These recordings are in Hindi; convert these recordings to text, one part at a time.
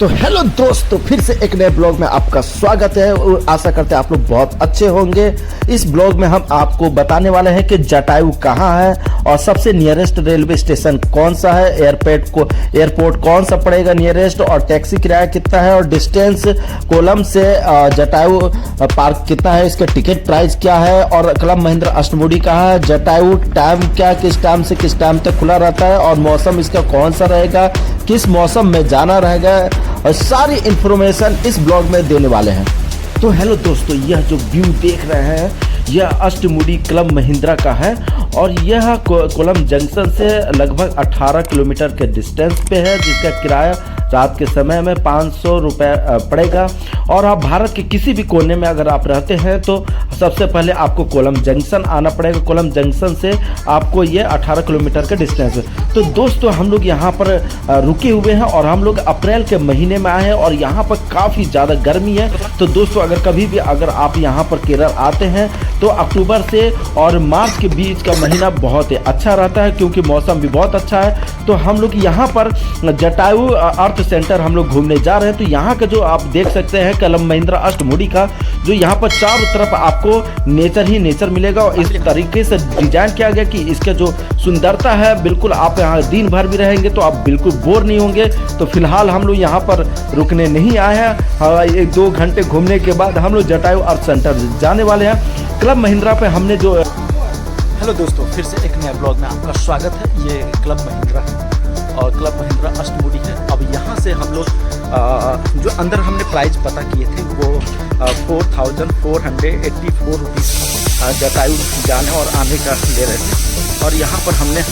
तो हेलो दोस्तों, फिर से एक नए ब्लॉग में आपका स्वागत है और आशा करते हैं आप लोग बहुत अच्छे होंगे। इस ब्लॉग में हम आपको बताने वाले हैं कि जटायू कहाँ है और सबसे नियरेस्ट रेलवे स्टेशन कौन सा है, एयरपोर्ट कौन सा पड़ेगा नियरेस्ट, और टैक्सी किराया कितना है, और डिस्टेंस कोलम से जटायू पार्क कितना है, इसका टिकट प्राइस क्या है, और क्लब महिंद्रा अष्टमुड़ी कहाँ है, जटायू टाइम क्या, किस टाइम से किस टाइम तक खुला रहता है, और मौसम इसका कौन सा रहेगा, किस मौसम में जाना रहेगा, और सारी इंफॉर्मेशन इस ब्लॉग में देने वाले हैं। तो हेलो दोस्तों, यह जो व्यू देख रहे हैं यह अष्टमुड़ी क्लब महिंद्रा का है और यह कोलम जंक्शन से लगभग 18 किलोमीटर के डिस्टेंस पे है, जिसका किराया रात के समय में 500 रुपये पड़ेगा। और आप भारत के किसी भी कोने में अगर आप रहते हैं तो सबसे पहले आपको कोलम जंक्शन आना पड़ेगा। कोलम जंक्शन से आपको ये 18 किलोमीटर का डिस्टेंस है। तो दोस्तों हम लोग यहाँ पर रुके हुए हैं और हम लोग अप्रैल के महीने में आए हैं और यहाँ पर काफ़ी ज़्यादा गर्मी है। तो दोस्तों अगर कभी भी अगर आप यहाँ पर केरल आते हैं तो अक्टूबर से और मार्च के बीच का महीना बहुत ही अच्छा रहता है, क्योंकि मौसम भी बहुत अच्छा है। तो हम लोग यहाँ पर जटायू अर्थ सेंटर हम लोग घूमने जा रहे हैं। तो यहाँ का जो आप देख सकते हैं क्लब महिंद्रा अष्टमुड़ी का, जो यहाँ पर चारों तरफ आपको नेचर ही नेचर मिलेगा और इस तरीके से डिजाइन किया गया कि इसका जो सुंदरता है, बिल्कुल आप यहाँ दिन भर भी रहेंगे तो आप बिल्कुल बोर नहीं होंगे। तो फिलहाल हम लोग यहाँ पर रुकने नहीं आए हैं, 1-2 घंटे घूमने के बाद हम लोग जटायू अर्थ सेंटर जाने वाले हैं। क्लब महिंद्रा पे हमने जो हेलो दोस्तों, फिर से एक नया ब्लॉग में आपका स्वागत है। ये क्लब महिंद्रा है और क्लब महिंद्रा अष्टमुड़ी है। अब यहाँ से हम लोग जो अंदर हमने प्राइस पता किए थे वो 4484 रुपीज़ जटायू जाने और आने का ले रहे थे। और यहाँ पर हमने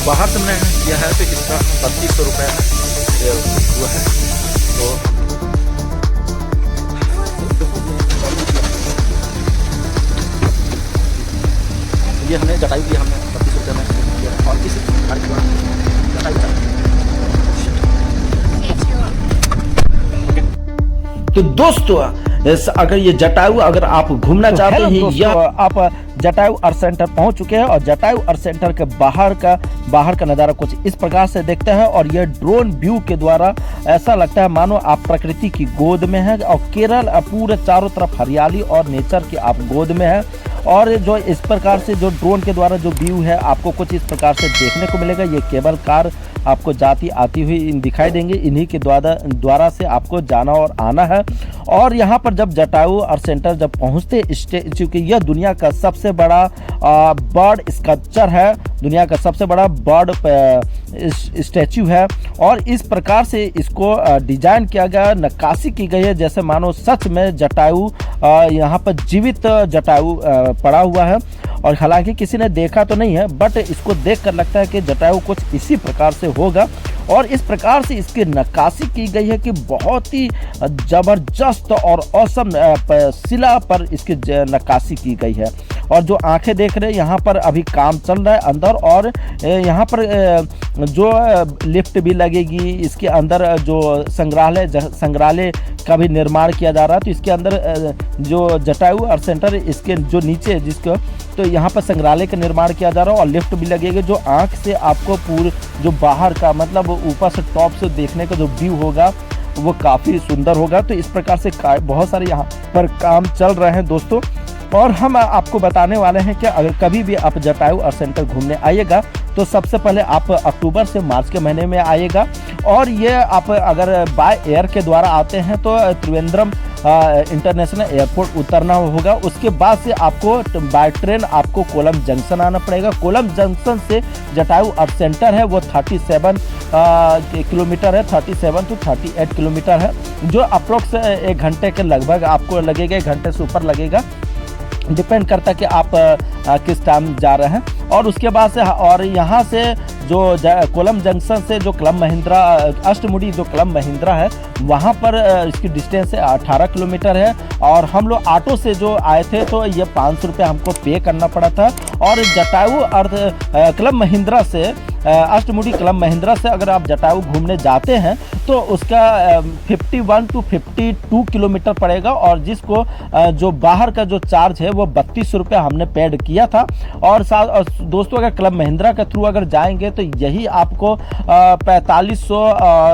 बाहर से हमने किया है तो इसका 3200 रुपये हुआ है। तो ये हमने जटायू दिया, हमने 32 रुपये में किया और किसी तो दोस्तों अगर ये जटायू अगर आप घूमना चाहते हैं, या आप जटायू अर्थ सेंटर पहुंच चुके हैं और जटायू अर्थ सेंटर के बाहर का नज़ारा कुछ इस प्रकार से देखते हैं। और ये ड्रोन व्यू के द्वारा ऐसा लगता है मानो आप प्रकृति की गोद में हैं और केरल पूरे चारों तरफ हरियाली और नेचर की आप गोद में हैं। और जो इस प्रकार से जो ड्रोन के द्वारा जो व्यू है आपको कुछ इस प्रकार से देखने को मिलेगा। ये केबल कार आपको जाती आती हुई दिखाई देंगे, इन्हीं के द्वारा से आपको जाना और आना है। और यहाँ पर जब जटायू अर्थ सेंटर जब पहुँचते, चूँकि यह दुनिया का सबसे बड़ा बर्ड स्कल्पचर है, दुनिया का सबसे बड़ा बर्ड स्टैचू है और इस प्रकार से इसको डिजाइन किया गया, नक्काशी की गई है जैसे मानो सच में जटायू यहाँ पर जीवित जटायू पड़ा हुआ है। और हालांकि किसी ने देखा तो नहीं है, बट इसको देखकर लगता है कि जटायू कुछ इसी प्रकार से होगा। और इस प्रकार से इसकी नक्काशी की गई है कि बहुत ही ज़बरदस्त और औसम शिला पर इसकी नक्काशी की गई है। और जो आंखें देख रहे हैं यहाँ पर अभी काम चल रहा है अंदर, और यहाँ पर जो लिफ्ट भी लगेगी, इसके अंदर जो संग्रहालय का भी निर्माण किया जा रहा है। तो इसके अंदर जो जटायू अर्थ सेंटर, इसके जो नीचे जिसको तो यहाँ पर संग्रहालय का निर्माण किया जा रहा है और लिफ्ट भी लगेगी, जो आँख से आपको पूरे जो बाहर का मतलब ऊपर से टॉप से देखने का जो व्यू होगा वो काफ़ी सुंदर होगा। तो इस प्रकार से बहुत सारे यहाँ पर काम चल रहे हैं दोस्तों। और हम आपको बताने वाले हैं कि अगर कभी भी आप जटायू अर्थ सेंटर घूमने आइएगा तो सबसे पहले आप अक्टूबर से मार्च के महीने में आइएगा। और ये आप अगर बाय एयर के द्वारा आते हैं तो त्रिवेंद्रम इंटरनेशनल एयरपोर्ट उतरना होगा। उसके बाद से आपको बाय ट्रेन आपको कोलम जंक्शन आना पड़ेगा। कोलम जंक्शन से जटायू अर्थ सेंटर है वो 37 किलोमीटर है, 37 to 38 किलोमीटर है, जो अप्रोक्स 1 घंटे के लगभग आपको लगेगा, 1 घंटे से ऊपर लगेगा, डिपेंड करता है कि आप किस टाइम जा रहे हैं। और उसके बाद से और यहाँ से जो कोलम जंक्शन से जो क्लब महिंद्रा अष्टमुड़ी जो क्लब महिंद्रा है वहाँ पर इसकी डिस्टेंस 18 किलोमीटर है। और हम लोग ऑटो से जो आए थे तो ये 500 रुपये हमको पे करना पड़ा था। और जटायू अर्थ क्लब महिंद्रा से अष्टमुडी क्लब महिंद्रा से अगर आप जटायू घूमने जाते हैं तो उसका 51 टू 52 किलोमीटर पड़ेगा, और जिसको जो बाहर का जो चार्ज है वो 32 रुपये हमने पेड किया था। और साथ दोस्तों अगर क्लब महिंद्रा के थ्रू अगर जाएंगे तो यही आपको 4500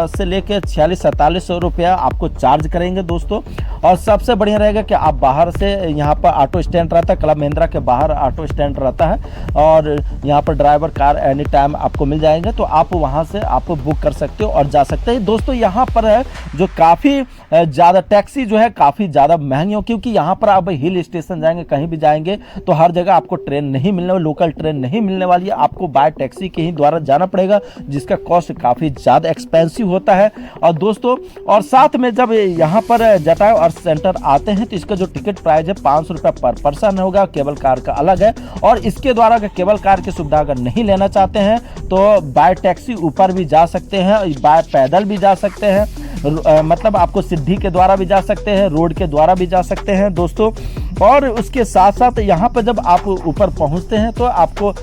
से लेकर 4600-4700 रुपया आपको चार्ज करेंगे दोस्तों। और सबसे बढ़िया रहेगा कि आप बाहर से, यहाँ पर ऑटो स्टैंड रहता है, क्लब महिंद्रा के बाहर ऑटो स्टैंड रहता है, और यहाँ पर ड्राइवर कार एनी टाइम आपको मिल जाएंगे, तो आप वहाँ से आप बुक कर सकते हो और जा सकते हैं। दोस्तों यहाँ पर है जो काफ़ी ज़्यादा टैक्सी जो है काफ़ी ज़्यादा महंगी हो, क्योंकि यहाँ पर आप हिल स्टेशन जाएंगे, कहीं भी जाएंगे तो हर जगह आपको ट्रेन नहीं मिलने वाली, लोकल ट्रेन नहीं मिलने वाली है, आपको बाय टैक्सी के ही द्वारा जाना पड़ेगा, जिसका कॉस्ट काफ़ी ज़्यादा एक्सपेंसिव होता है। और दोस्तों और साथ में जब यहाँ पर जटायू अर्थ सेंटर आते हैं तो इसका जो टिकट प्राइस है 500 रुपये पर पर्सन होगा, केबल कार का अलग है। और इसके द्वारा अगर केबल कार की सुविधा अगर नहीं लेना चाहते हैं तो बाय टैक्सी ऊपर भी जा सकते हैं, बाय पैदल भी जा सकते हैं, मतलब आपको सीढ़ी के द्वारा भी जा सकते हैं, रोड के द्वारा भी जा सकते हैं दोस्तों। और उसके साथ साथ यहाँ पर जब आप ऊपर पहुँचते हैं तो आपको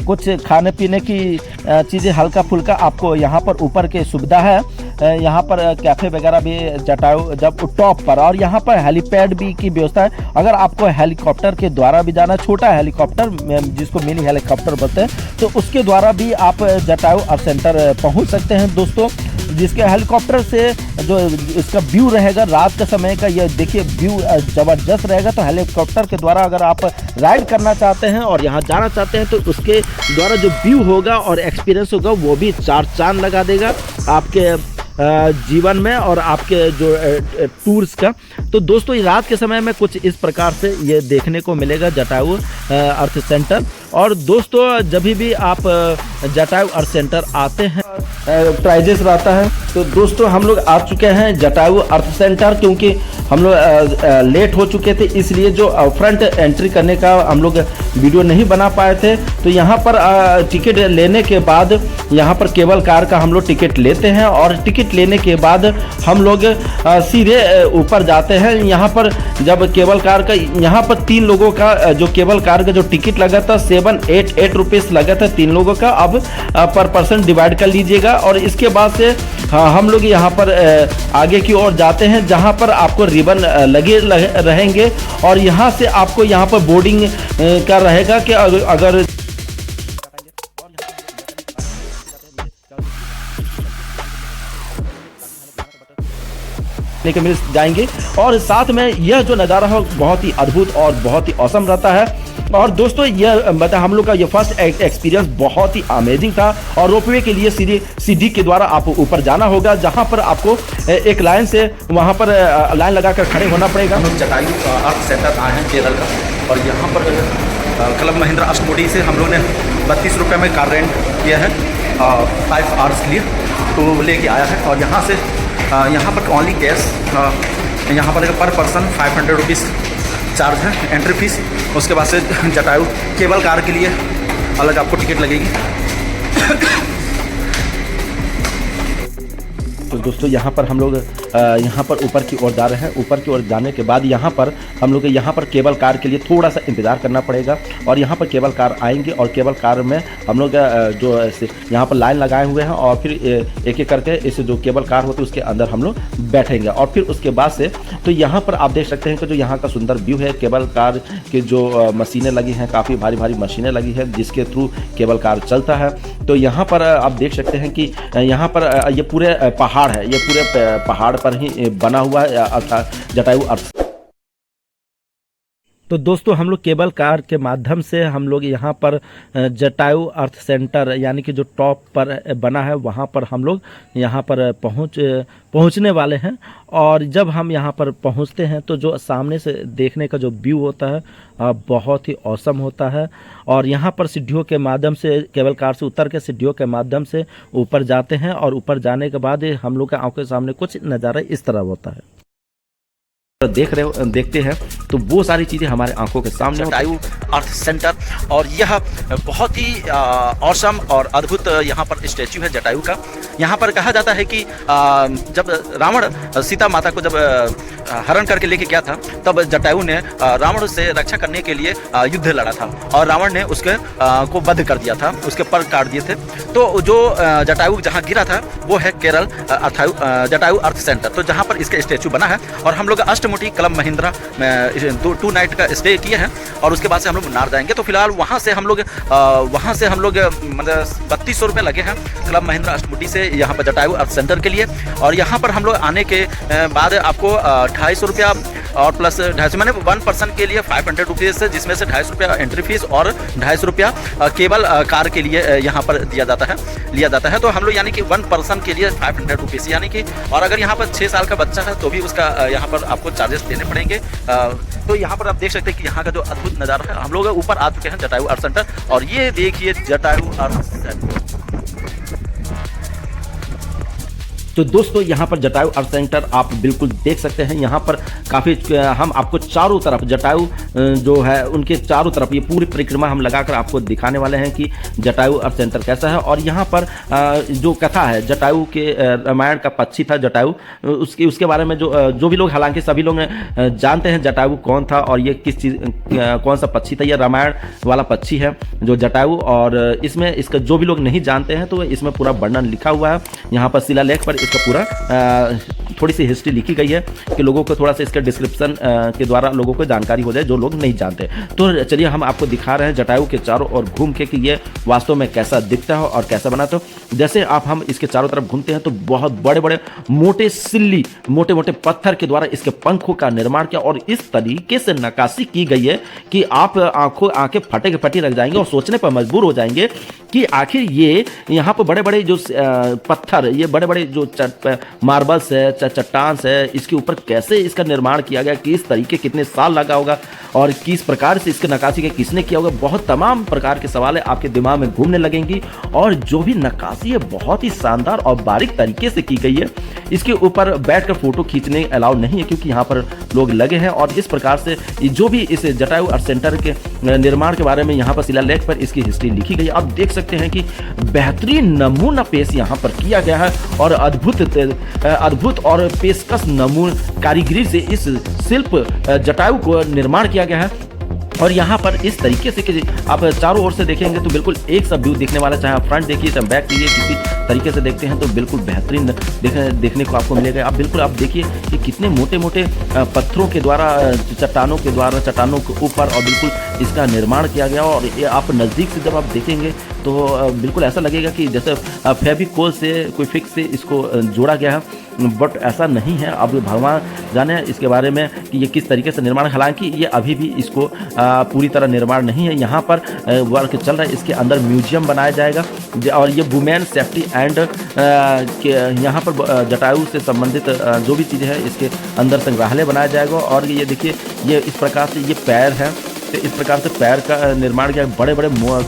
कुछ खाने पीने की चीज़ें हल्का फुल्का आपको यहाँ पर ऊपर की सुविधा है, यहाँ पर कैफ़े वगैरह भी जटायू जब टॉप पर, और यहाँ पर हेलीपैड भी की व्यवस्था है। अगर आपको हेलीकॉप्टर के द्वारा भी जाना, छोटा हेलीकॉप्टर जिसको मिनी हेलीकॉप्टर बोलते हैं, तो उसके द्वारा भी आप जटायू अर्थ सेंटर पहुँच सकते हैं दोस्तों। जिसके हेलीकॉप्टर से जो इसका व्यू रहेगा रात के समय का, ये देखिए व्यू ज़बरदस्त रहेगा। तो हेलीकॉप्टर के द्वारा अगर आप राइड करना चाहते हैं और यहाँ जाना चाहते हैं तो उसके द्वारा जो व्यू होगा और एक्सपीरियंस होगा वो भी चार चांद लगा देगा आपके जीवन में और आपके जो टूर्स का। तो दोस्तों रात के समय में कुछ इस प्रकार से ये देखने को मिलेगा जटायू अर्थ सेंटर। और दोस्तों जब भी आप जटायू अर्थ सेंटर आते हैं प्राइजेस रहता है। तो दोस्तों हम लोग आ चुके हैं जटायू अर्थ सेंटर, क्योंकि हम लोग लेट हो चुके थे, इसलिए जो फ्रंट एंट्री करने का हम लोग वीडियो नहीं बना पाए थे। तो यहाँ पर टिकट लेने के बाद यहाँ पर केबल कार का हम लोग टिकट लेते हैं, और टिकट लेने के बाद हम लोग सीधे ऊपर जाते हैं। यहाँ पर जब केबल कार का, यहाँ पर 3 लोगों का जो केबल कार का जो टिकट लगा था 788 रुपीज़ लगा था 3 लोगों का, अब पर पर्सन डिवाइड कर लीजिएगा। और इसके बाद से हम लोग यहाँ पर आगे की ओर जाते हैं, जहाँ पर आपको रिबन लगे रहेंगे, और यहाँ से आपको यहाँ पर बोर्डिंग का रहेगा कि अगर लेके मिल जाएंगे। और साथ में यह जो नज़ारा है बहुत ही अद्भुत और बहुत ही औसम रहता है। और दोस्तों यह मतलब हम लोग का ये फर्स्ट एक्सपीरियंस बहुत ही अमेजिंग था। और रोपवे के लिए सीढ़ी के द्वारा आप ऊपर जाना होगा, जहां पर आपको एक लाइन से वहां पर लाइन लगाकर खड़े होना पड़ेगा। हम जटायू अर्थ सेंटर आए हैं केरल का, और यहाँ पर क्लब महिंद्रा अष्टमुडी से हम लोग ने 32 रुपये में कार रेंट किया है 5 आवर्स के लिए, तो लेके आया है। और यहाँ से यहाँ पर ओनली कैश, यहाँ पर पर पर्सन 500 रुपीज़ चार्ज है एंट्री फीस। उसके बाद से जटायू केबल कार के लिए अलग आपको टिकट लगेगी। तो दोस्तों यहाँ पर हम लोग यहाँ पर ऊपर की ओर जा रहे हैं। ऊपर की ओर जाने के बाद यहाँ पर हम लोग यहाँ पर केबल कार के लिए थोड़ा सा इंतज़ार करना पड़ेगा, और यहाँ पर केबल कार आएंगे, और केबल कार में हम लोग जो यहाँ पर लाइन लगाए हुए हैं, और फिर एक एक करके इस जो केबल कार होती है उसके अंदर हम लोग बैठेंगे। और फिर उसके बाद से तो यहाँ पर आप देख सकते हैं कि जो यहाँ का सुंदर व्यू है, केबल कार के जो मशीनें लगी हैं, काफ़ी भारी भारी मशीनें लगी हैं जिसके थ्रू केबल कार चलता है। तो यहाँ पर आप देख सकते हैं कि यहाँ पर ये पूरे पहाड़ है, ये पूरे पहाड़ पर ही बना हुआ है अर्थात जटायू अर्थ। तो दोस्तों हम लोग केबल कार के माध्यम से हम लोग यहाँ पर जटायू अर्थ सेंटर यानी कि जो टॉप पर बना है वहाँ पर हम लोग यहाँ पर पहुँचने वाले हैं। और जब हम यहाँ पर पहुँचते हैं तो जो सामने से देखने का जो व्यू होता है बहुत ही औसम होता है। और यहाँ पर सीढ़ियों के माध्यम से केबल कार से उतर के सीढ़ियों के माध्यम से ऊपर जाते हैं, और ऊपर जाने के बाद हम लोग के आंखों के सामने कुछ नज़ारा इस तरह होता है। देखते हैं तो वो सारी चीज़ें हमारे आंखों के सामने जटायु अर्थ सेंटर। और यह बहुत ही औसम और अद्भुत यहाँ पर स्टैच्यू है जटायु का। यहाँ पर कहा जाता है कि जब रावण सीता माता को जब हरण करके लेके गया था, तब जटायु ने रावण से रक्षा करने के लिए युद्ध लड़ा था और रावण ने उसके को वध कर दिया था, उसके पर काट दिए थे। तो जो जटायु जहाँ गिरा था वो है केरल जटायु अर्थ सेंटर, तो जहाँ पर इसका स्टैच्यू बना है। और हम लोग अष्टमुठी क्लब महिंद्रा में 2 नाइट का स्टे किए हैं और उसके बाद से हम लोग मुन्नार जाएंगे। तो फिलहाल वहाँ से हम लोग मतलब 3200 रुपये लगे हैं क्लब महिंद्रा अष्टमुठी से यहाँ पर जटायु अर्थ सेंटर के लिए। और यहाँ पर हम लोग आने के बाद आपको 250 रुपया और प्लस 250 मैंने 1 पर्सन के लिए 500 रुपीज़, जिसमें से 250 रुपया एंट्री फीस और 250 रुपया केवल कार के लिए यहाँ पर लिया जाता है। तो हम लोग यानी कि 1 पर्सन के लिए 500 रुपीज़ यानी कि, और अगर यहाँ पर 6 साल का बच्चा है तो भी उसका यहाँ पर आपको चार्जेस देने पड़ेंगे। तो यहाँ पर आप देख सकते हैं कि यहाँ का जो अद्भुत नज़ारा है। हम लोग ऊपर आ चुके हैं जटायु अर्थ सेंटर और ये देखिए जटायु अर्थ सेंटर। तो दोस्तों यहाँ पर जटायु अर्थ सेंटर आप बिल्कुल देख सकते हैं। यहाँ पर काफ़ी हम आपको चारों तरफ जटायु जो है उनके चारों तरफ ये पूरी परिक्रमा हम लगाकर आपको दिखाने वाले हैं कि जटायु अर्थ सेंटर कैसा है। और यहाँ पर जो कथा है जटायु के, रामायण का पक्षी था जटायु, उसके बारे में जो भी लोग, हालांकि सभी लोग जानते हैं जटायु कौन था और ये किस चीज़ कौन सा पक्षी था। ये रामायण वाला पक्षी है जो जटायु, और इसमें इसका जो भी लोग नहीं जानते हैं तो इसमें पूरा वर्णन लिखा हुआ है। यहाँ पर शिलालेख पर इसका पूरा थोड़ी सी हिस्ट्री लिखी गई है कि लोगों को थोड़ा सा इसके डिस्क्रिप्शन के द्वारा लोगों को जानकारी हो जाए जो लोग नहीं जानते। तो चलिए हम आपको दिखा रहे हैं जटायु के चारों ओर घूम के कि ये वास्तव में कैसा दिखता है और कैसा बना। तो जैसे हम इसके चारों तरफ घूमते हैं तो बहुत बड़े बड़े मोटे सिल्ली, मोटे मोटे पत्थर के द्वारा इसके पंखों का निर्माण किया और इस तरीके से नक्काशी की गई है कि आप आंखें फटे के फटी रख जाएंगे और सोचने पर मजबूर हो जाएंगे कि आखिर ये यहाँ पर बड़े बड़े जो पत्थर, ये बड़े बड़े जो मार्बल्स है, चट्टान है, इसके ऊपर कैसे इसका निर्माण किया गया, किस तरीके, कितने साल लगा होगा और किस प्रकार से इसके नक्काशी के किसने किया होगा। बहुत तमाम प्रकार के सवाल है आपके दिमाग में घूमने लगेंगी। और जो भी नक्काशी है बहुत ही शानदार और बारीक तरीके से की गई है। इसके ऊपर बैठकर फोटो खींचने अलाउ नहीं है क्योंकि यहाँ पर लोग लगे हैं। और इस प्रकार से जो भी इस जटायु अर्थ सेंटर के निर्माण के बारे में यहाँ पर शिलालेख पर इसकी हिस्ट्री लिखी गई। आप देख सकते हैं कि बेहतरीन नमूना पेश यहाँ पर किया गया है और अद्भुत और पेशकश नमूना कारीगरी से इस शिल्प जटायु को निर्माण किया गया है। और यहाँ पर इस तरीके से कि आप चारों ओर से देखेंगे तो बिल्कुल एक सा व्यू दिखने वाला, चाहे आप फ्रंट देखिए चाहे बैक देखिए, किसी तरीके से देखते हैं तो बिल्कुल बेहतरीन देखने को आपको मिलेगा। आप देखिए कि कितने मोटे मोटे पत्थरों के द्वारा, चट्टानों के ऊपर और बिल्कुल इसका निर्माण किया गया। और ये आप नज़दीक से जब आप देखेंगे तो बिल्कुल ऐसा लगेगा कि जैसे फेविकोल से कोई फिक्स से इसको जोड़ा गया है, बट ऐसा नहीं है। अब भगवान जाने इसके बारे में कि ये किस तरीके से निर्माण, हालांकि ये अभी भी इसको पूरी तरह निर्माण नहीं है। यहाँ पर वर्क चल रहा है, इसके अंदर म्यूजियम बनाया जाएगा और ये वुमेन सेफ्टी एंड यहाँ पर जटायु से संबंधित जो भी चीज़ें हैं इसके अंदर संग्रहालय बनाया जाएगा। और ये देखिए ये इस प्रकार से ये पैर है, तो इस प्रकार से पैर का निर्माण किया,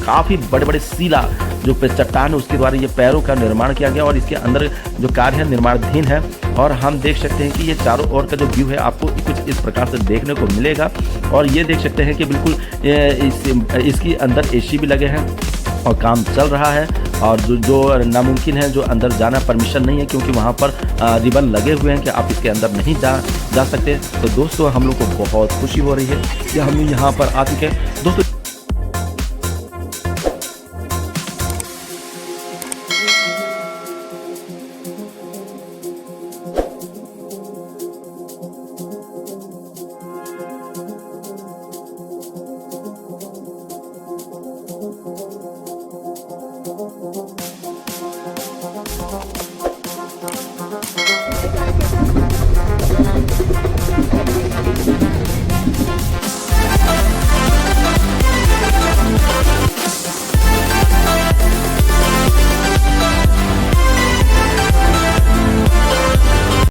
काफ़ी बड़े बड़े शिला जो चट्टान है उसके द्वारा ये पैरों का निर्माण किया गया और इसके अंदर जो कार्य है निर्माणाधीन है। और हम देख सकते हैं कि ये चारों ओर का जो व्यू है आपको कुछ इस प्रकार से देखने को मिलेगा। और ये देख सकते हैं कि बिल्कुल इसके अंदर एसी भी लगे हैं और काम चल रहा है। और जो नामुमकिन है, जो अंदर जाना परमिशन नहीं है क्योंकि वहाँ पर रिबन लगे हुए हैं कि आप इसके अंदर नहीं जा सकते। तो दोस्तों हम लोग को बहुत खुशी हो रही है कि हम यहाँ पर आ चुके हैं दोस्तों।